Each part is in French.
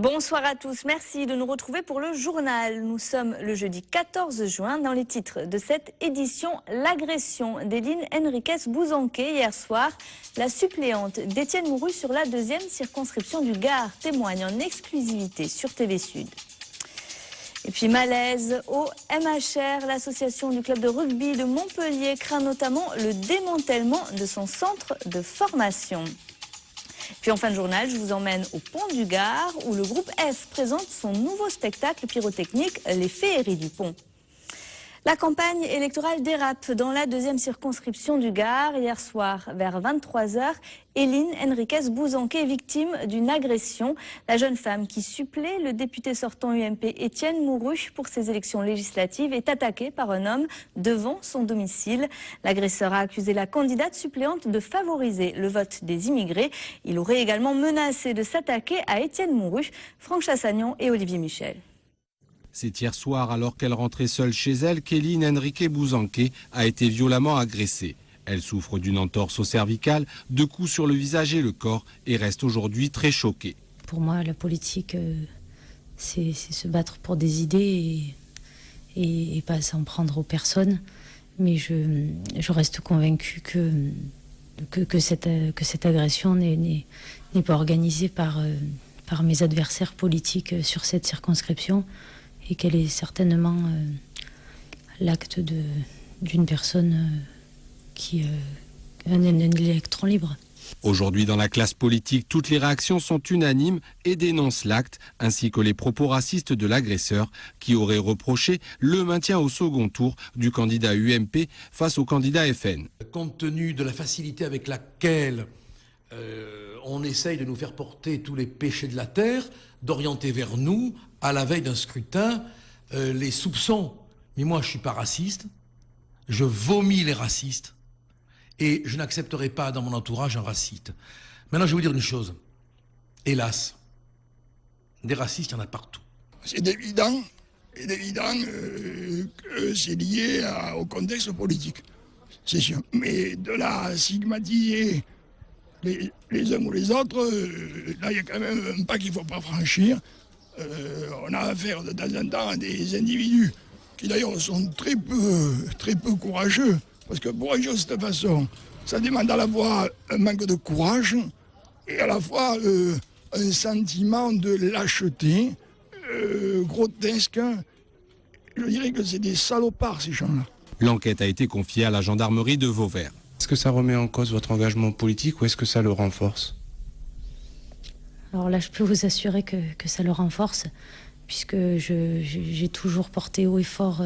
Bonsoir à tous, merci de nous retrouver pour le journal. Nous sommes le jeudi 14 juin. Dans les titres de cette édition, l'agression d'Éline Henriquez-Bouzanquet hier soir. La suppléante d'Étienne Mouru sur la deuxième circonscription du Gard témoigne en exclusivité sur TV Sud. Et puis malaise au MHR, l'association du club de rugby de Montpellier craint notamment le démantèlement de son centre de formation. Puis en fin de journal, je vous emmène au Pont du Gard où le groupe F présente son nouveau spectacle pyrotechnique, Les Féeries du Pont. La campagne électorale dérape dans la deuxième circonscription du Gard. Hier soir, vers 23 h, Éline Henriquez-Bouzanquet est victime d'une agression. La jeune femme qui supplée le député sortant UMP Étienne Mouru pour ses élections législatives est attaquée par un homme devant son domicile. L'agresseur a accusé la candidate suppléante de favoriser le vote des immigrés. Il aurait également menacé de s'attaquer à Étienne Mouru, Franck Chassagnon et Olivier Michel. C'est hier soir, alors qu'elle rentrait seule chez elle, qu'Éline Henriquez-Bouzanquet a été violemment agressée. Elle souffre d'une entorse au cervical, de coups sur le visage et le corps et reste aujourd'hui très choquée. Pour moi, la politique, c'est se battre pour des idées et pas s'en prendre aux personnes. Mais je reste convaincue que cette agression n'est pas organisée par mes adversaires politiques sur cette circonscription. Et qu'elle est certainement l'acte d'une personne qui un électron libre. Aujourd'hui, dans la classe politique, toutes les réactions sont unanimes et dénoncent l'acte, ainsi que les propos racistes de l'agresseur, qui aurait reproché le maintien au second tour du candidat UMP face au candidat FN. Compte tenu de la facilité avec laquelle on essaye de nous faire porter tous les péchés de la terre, d'orienter vers nous, à la veille d'un scrutin, les soupçons. Mais moi, je ne suis pas raciste, je vomis les racistes, et je n'accepterai pas dans mon entourage un raciste. Maintenant, je vais vous dire une chose. Hélas, des racistes, il y en a partout. C'est évident que c'est lié au contexte politique, c'est sûr. Mais de là à stigmatiser les uns ou les autres, là il y a quand même un pas qu'il ne faut pas franchir. On a affaire de temps en temps à des individus qui d'ailleurs sont très peu courageux, parce que pour agir de cette façon, ça demande à la fois un manque de courage et à la fois un sentiment de lâcheté grotesque. Je dirais que c'est des salopards ces gens-là. L'enquête a été confiée à la gendarmerie de Vauvert. Est-ce que ça remet en cause votre engagement politique ou est-ce que ça le renforce ? Alors là, je peux vous assurer que ça le renforce, puisque j'ai toujours porté haut et fort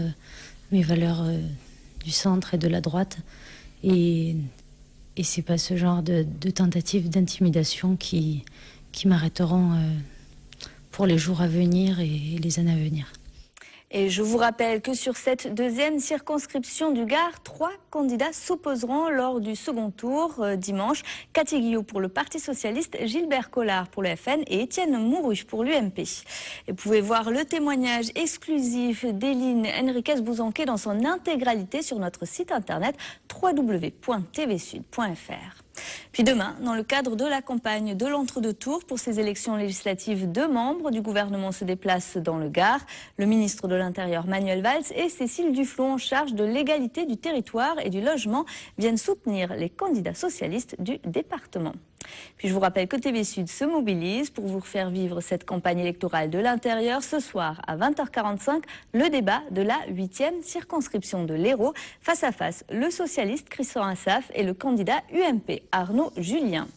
mes valeurs du centre et de la droite. Et c'est pas ce genre de tentatives d'intimidation qui m'arrêteront pour les jours à venir et les années à venir. Et je vous rappelle que sur cette deuxième circonscription du Gard, 3 candidats s'opposeront lors du second tour dimanche. Cathy Guillot pour le Parti Socialiste, Gilbert Collard pour le FN et Étienne Mouru pour l'UMP. Et vous pouvez voir le témoignage exclusif d'Éline Henriquez-Bouzanquet dans son intégralité sur notre site internet www.tvsud.fr. Puis demain, dans le cadre de la campagne de l'entre-deux tours pour ces élections législatives, 2 membres du gouvernement se déplacent dans le Gard. Le ministre de l'Intérieur Manuel Valls et Cécile Duflot, en charge de l'égalité du territoire et du logement, viennent soutenir les candidats socialistes du département. Puis je vous rappelle que TV Sud se mobilise pour vous faire vivre cette campagne électorale de l'intérieur. Ce soir à 20h45, le débat de la 8e circonscription de l'Hérault. Face à face, le socialiste Christian Assaf et le candidat UMP Arnaud Julien.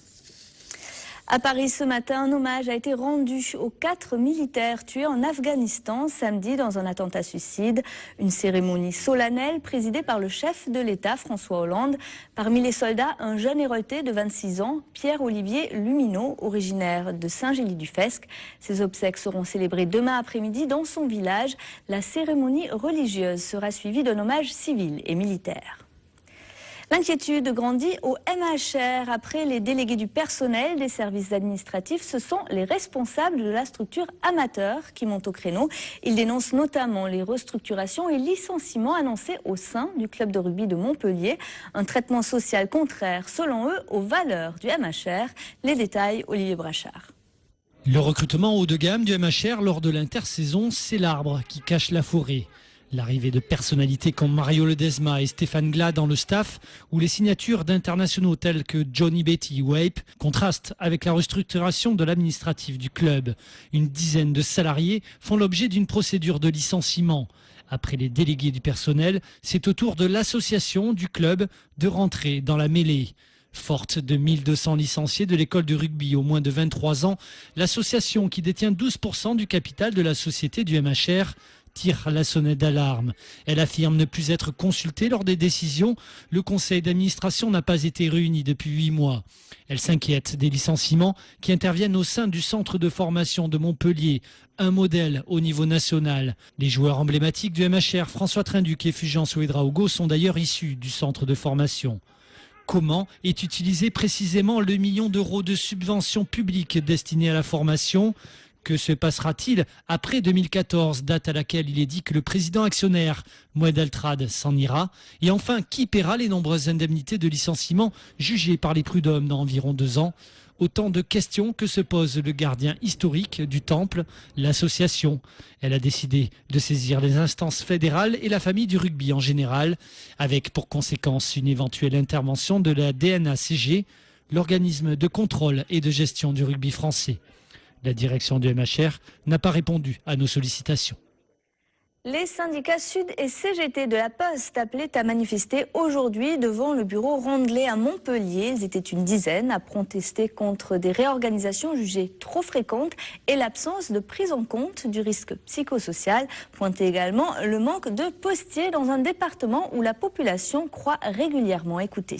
À Paris ce matin, un hommage a été rendu aux 4 militaires tués en Afghanistan samedi dans un attentat suicide. Une cérémonie solennelle présidée par le chef de l'État, François Hollande. Parmi les soldats, un jeune hérolté de 26 ans, Pierre-Olivier Lumineau, originaire de Saint-Gély-du-Fesque. Ses obsèques seront célébrées demain après-midi dans son village. La cérémonie religieuse sera suivie d'un hommage civil et militaire. L'inquiétude grandit au MHR. Après les délégués du personnel des services administratifs, ce sont les responsables de la structure amateur qui montent au créneau. Ils dénoncent notamment les restructurations et licenciements annoncés au sein du club de rugby de Montpellier. Un traitement social contraire, selon eux, aux valeurs du MHR. Les détails, Olivier Brachard. Le recrutement haut de gamme du MHR lors de l'intersaison, c'est l'arbre qui cache la forêt. L'arrivée de personnalités comme Mario Ledesma et Stéphane Glas dans le staff ou les signatures d'internationaux tels que Johnny Betty ou Ape contrastent avec la restructuration de l'administratif du club. Une dizaine de salariés font l'objet d'une procédure de licenciement. Après les délégués du personnel, c'est au tour de l'association du club de rentrer dans la mêlée. Forte de 1200 licenciés de l'école de rugby au moins de 23 ans, l'association qui détient 12% du capital de la société du MHR tire la sonnette d'alarme. Elle affirme ne plus être consultée lors des décisions. Le conseil d'administration n'a pas été réuni depuis 8 mois. Elle s'inquiète des licenciements qui interviennent au sein du centre de formation de Montpellier, un modèle au niveau national. Les joueurs emblématiques du MHR, François Trinduc et Fulgence Ouedraogo, sont d'ailleurs issus du centre de formation. Comment est utilisé précisément le million d'euros de subventions publiques destinées à la formation ? Que se passera-t-il après 2014, date à laquelle il est dit que le président actionnaire, Moed Altrad, s'en ira? Et enfin, qui paiera les nombreuses indemnités de licenciement jugées par les prud'hommes dans environ 2 ans? Autant de questions que se pose le gardien historique du temple, l'association. Elle a décidé de saisir les instances fédérales et la famille du rugby en général, avec pour conséquence une éventuelle intervention de la DNACG, l'organisme de contrôle et de gestion du rugby français. La direction du MHR n'a pas répondu à nos sollicitations. Les syndicats Sud et CGT de la Poste appelaient à manifester aujourd'hui devant le bureau Rondelet à Montpellier. Ils étaient une dizaine à protester contre des réorganisations jugées trop fréquentes et l'absence de prise en compte du risque psychosocial. Pointait également le manque de postiers dans un département où la population croit régulièrement écouter.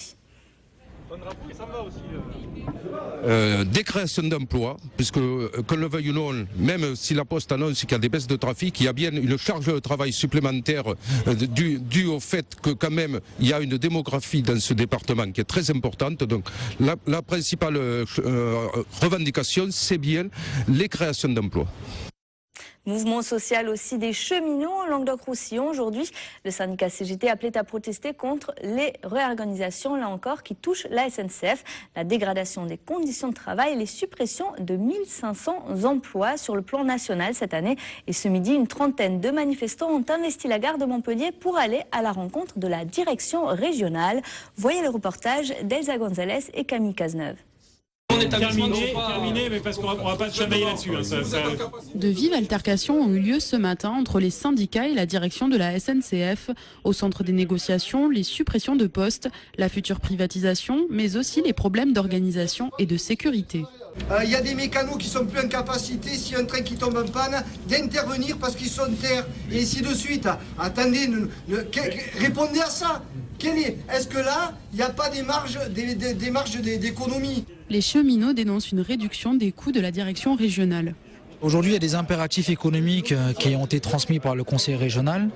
Des créations d'emplois, puisque qu'on le veuille ou non, même si la Poste annonce qu'il y a des baisses de trafic, il y a bien une charge de travail supplémentaire due au fait que quand même il y a une démographie dans ce département qui est très importante. Donc la principale revendication, c'est bien les créations d'emplois. Mouvement social aussi des cheminots en Languedoc-Roussillon. Aujourd'hui, le syndicat CGT appelait à protester contre les réorganisations, là encore, qui touchent la SNCF, la dégradation des conditions de travail et les suppressions de 1500 emplois sur le plan national cette année. Et ce midi, une trentaine de manifestants ont investi la gare de Montpellier pour aller à la rencontre de la direction régionale. Voyez le reportage d'Elsa Gonzalez et Camille Cazeneuve. Terminé, mais parce qu'on ne va pas se chamailler là-dessus. De vives altercations ont eu lieu ce matin entre les syndicats et la direction de la SNCF. Au centre des négociations, les suppressions de postes, la future privatisation, mais aussi les problèmes d'organisation et de sécurité. Il y a des mécanos qui sont plus en capacité, si un train qui tombe en panne, d'intervenir parce qu'ils sont en terre, et ainsi de suite. Attendez, répondez à ça. Est-ce que là, il n'y a pas des marges d'économie? Les cheminots dénoncent une réduction des coûts de la direction régionale. Aujourd'hui, il y a des impératifs économiques qui ont été transmis par le conseil régional.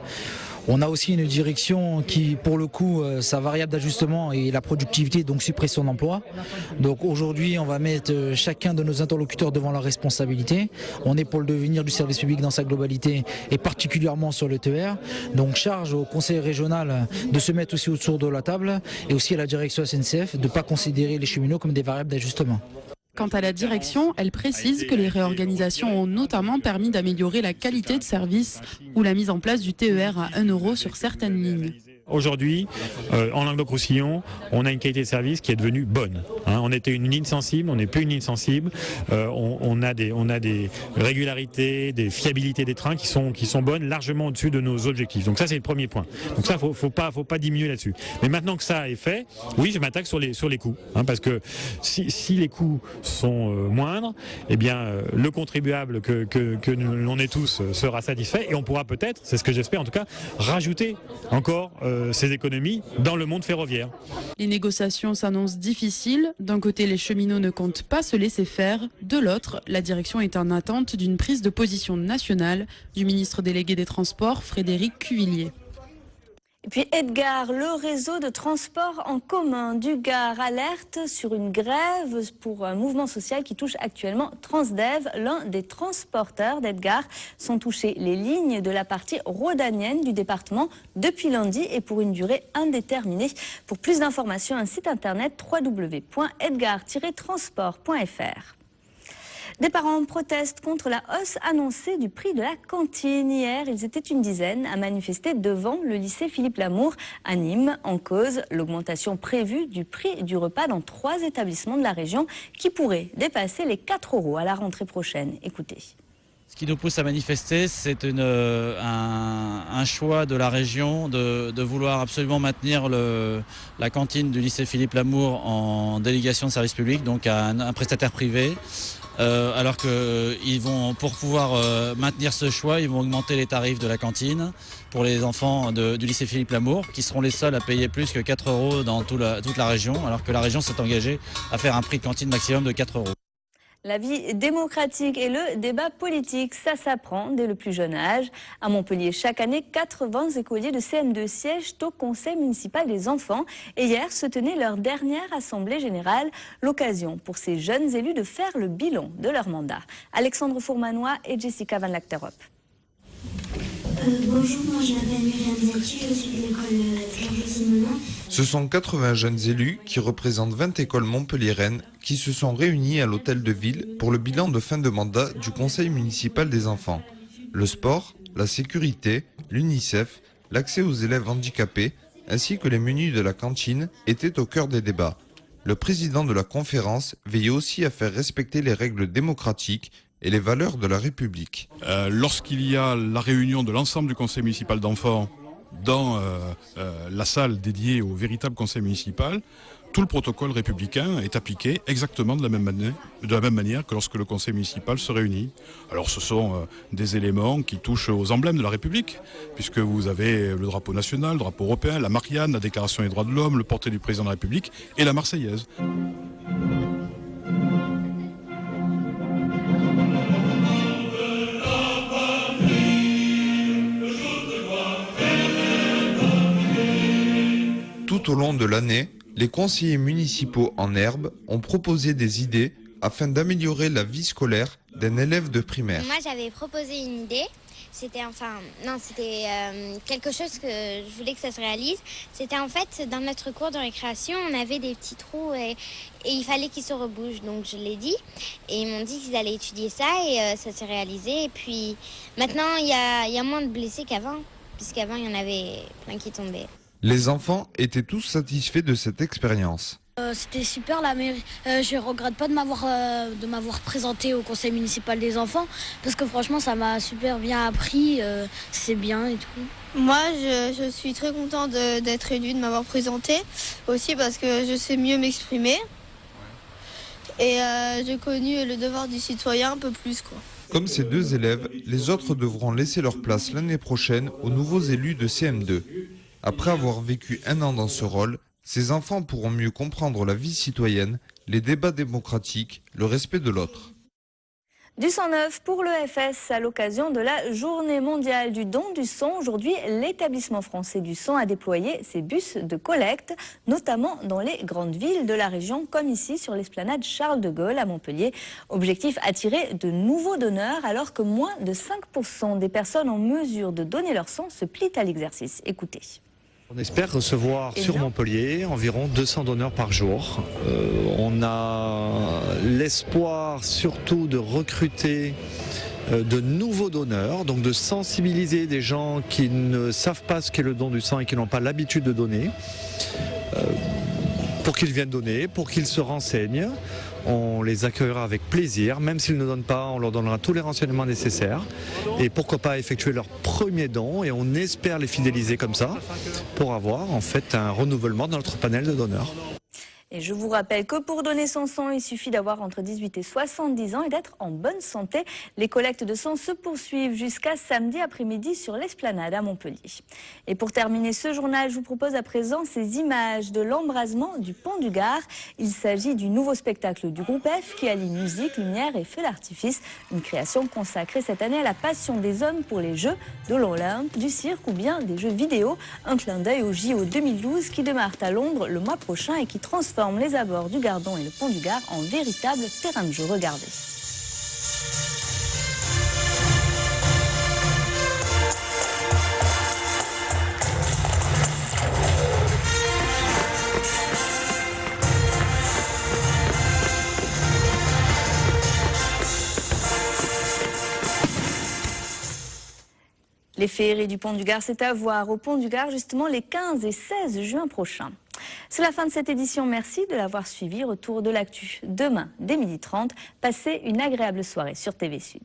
On a aussi une direction qui, pour le coup, sa variable d'ajustement est la productivité, donc suppression d'emplois. Donc aujourd'hui, on va mettre chacun de nos interlocuteurs devant leurs responsabilités. On est pour le devenir du service public dans sa globalité et particulièrement sur le TER. Donc charge au conseil régional de se mettre aussi autour de la table et aussi à la direction SNCF de ne pas considérer les cheminots comme des variables d'ajustement. Quant à la direction, elle précise que les réorganisations ont notamment permis d'améliorer la qualité de service ou la mise en place du TER à 1 € sur certaines lignes. Aujourd'hui, en Languedoc-Roussillon, on a une qualité de service qui est devenue bonne. On était une ligne sensible, on n'est plus une ligne sensible. On a des régularités, des fiabilités des trains qui sont bonnes, largement au-dessus de nos objectifs. Donc ça, c'est le premier point. Donc ça, faut pas diminuer là-dessus. Mais maintenant que ça est fait, oui, je m'attaque sur les coûts, parce que si les coûts sont moindres, eh bien le contribuable que l'on est tous sera satisfait et on pourra peut-être, c'est ce que j'espère en tout cas, rajouter encore ces économies dans le monde ferroviaire. Les négociations s'annoncent difficiles. D'un côté, les cheminots ne comptent pas se laisser faire. De l'autre, la direction est en attente d'une prise de position nationale du ministre délégué des Transports, Frédéric Cuvillier. Et puis Edgar, le réseau de transport en commun du Gard alerte sur une grève pour un mouvement social qui touche actuellement Transdev. L'un des transporteurs d'Edgar sont touchés les lignes de la partie rhodanienne du département depuis lundi et pour une durée indéterminée. Pour plus d'informations, un site internet www.edgar-transport.fr. Des parents protestent contre la hausse annoncée du prix de la cantine. Hier, ils étaient une dizaine à manifester devant le lycée Philippe Lamour à Nîmes. En cause, l'augmentation prévue du prix du repas dans 3 établissements de la région qui pourrait dépasser les 4 € à la rentrée prochaine. Écoutez. Ce qui nous pousse à manifester, c'est un choix de la région de vouloir absolument maintenir la cantine du lycée Philippe Lamour en délégation de service public, donc à un prestataire privé. Alors qu'ils vont, pour pouvoir maintenir ce choix, ils vont augmenter les tarifs de la cantine pour les enfants du lycée Philippe Lamour, qui seront les seuls à payer plus que 4 € dans toute la région, alors que la région s'est engagée à faire un prix de cantine maximum de 4 €. La vie démocratique et le débat politique, ça s'apprend dès le plus jeune âge. À Montpellier, chaque année, 80 écoliers de CM2 siègent au conseil municipal des enfants. Et hier se tenait leur dernière assemblée générale, l'occasion pour ces jeunes élus de faire le bilan de leur mandat. Alexandre Fourmanois et Jessica Van Lacterop. Bonjour, moi je m'appelle Myriam Zaki, je suis de l'école Clergeau-Simenon. Ce sont 80 jeunes élus qui représentent 20 écoles montpelliéraines qui se sont réunis à l'hôtel de ville pour le bilan de fin de mandat du conseil municipal des enfants. Le sport, la sécurité, l'UNICEF, l'accès aux élèves handicapés ainsi que les menus de la cantine étaient au cœur des débats. Le président de la conférence veillait aussi à faire respecter les règles démocratiques et les valeurs de la République. Lorsqu'il y a la réunion de l'ensemble du conseil municipal d'enfants dans la salle dédiée au véritable conseil municipal, tout le protocole républicain est appliqué exactement de la même manière que lorsque le conseil municipal se réunit. Alors ce sont des éléments qui touchent aux emblèmes de la République, puisque vous avez le drapeau national, le drapeau européen, la Marianne, la Déclaration des droits de l'homme, le portrait du président de la République et la Marseillaise. Tout au long de l'année, les conseillers municipaux en herbe ont proposé des idées afin d'améliorer la vie scolaire d'un élève de primaire. Moi, j'avais proposé une idée. C'était quelque chose que je voulais que ça se réalise. C'était en fait, dans notre cours de récréation, on avait des petits trous et il fallait qu'ils se rebougent. Donc je l'ai dit et ils m'ont dit qu'ils allaient étudier ça et ça s'est réalisé. Et puis maintenant, il y a moins de blessés qu'avant, puisqu'avant, il y en avait plein qui tombaient. Les enfants étaient tous satisfaits de cette expérience. C'était super la mairie. Je regrette pas de m'avoir présenté au conseil municipal des enfants parce que franchement ça m'a super bien appris, c'est bien et tout. Moi je suis très contente d'être élue, de m'avoir présenté aussi parce que je sais mieux m'exprimer et j'ai connu le devoir du citoyen un peu plus quoi. Comme ces 2 élèves, les autres devront laisser leur place l'année prochaine aux nouveaux élus de CM2. Après avoir vécu 1 an dans ce rôle, ces enfants pourront mieux comprendre la vie citoyenne, les débats démocratiques, le respect de l'autre. Du 109 pour l'EFS à l'occasion de la journée mondiale du don du sang. Aujourd'hui, l'établissement français du sang a déployé ses bus de collecte, notamment dans les grandes villes de la région, comme ici sur l'esplanade Charles de Gaulle à Montpellier. Objectif, attirer de nouveaux donneurs alors que moins de 5% des personnes en mesure de donner leur sang se plient à l'exercice. Écoutez. On espère recevoir sur Montpellier environ 200 donneurs par jour. On a l'espoir surtout de recruter de nouveaux donneurs, donc de sensibiliser des gens qui ne savent pas ce qu'est le don du sang et qui n'ont pas l'habitude de donner, pour qu'ils viennent donner, pour qu'ils se renseignent. On les accueillera avec plaisir, même s'ils ne donnent pas, on leur donnera tous les renseignements nécessaires. Et pourquoi pas effectuer leur premier don, et on espère les fidéliser comme ça, pour avoir en fait un renouvellement dans notre panel de donneurs. Et je vous rappelle que pour donner son sang, il suffit d'avoir entre 18 et 70 ans et d'être en bonne santé. Les collectes de sang se poursuivent jusqu'à samedi après-midi sur l'esplanade à Montpellier. Et pour terminer ce journal, je vous propose à présent ces images de l'embrasement du pont du Gard. Il s'agit du nouveau spectacle du groupe F qui allie musique, lumière et feux d'artifice. Une création consacrée cette année à la passion des hommes pour les Jeux de l'Olympe, du cirque ou bien des jeux vidéo. Un clin d'œil au JO 2012 qui démarre à Londres le mois prochain et qui transforme les abords du Gardon et le pont du Gard en véritable terrain de jeu. Regardez. Les féeries du Pont du Gard, c'est à voir au Pont du Gard justement les 15 et 16 juin prochains. C'est la fin de cette édition, merci de l'avoir suivi. Retour de l'actu demain dès 12h30. Passez une agréable soirée sur TV Sud.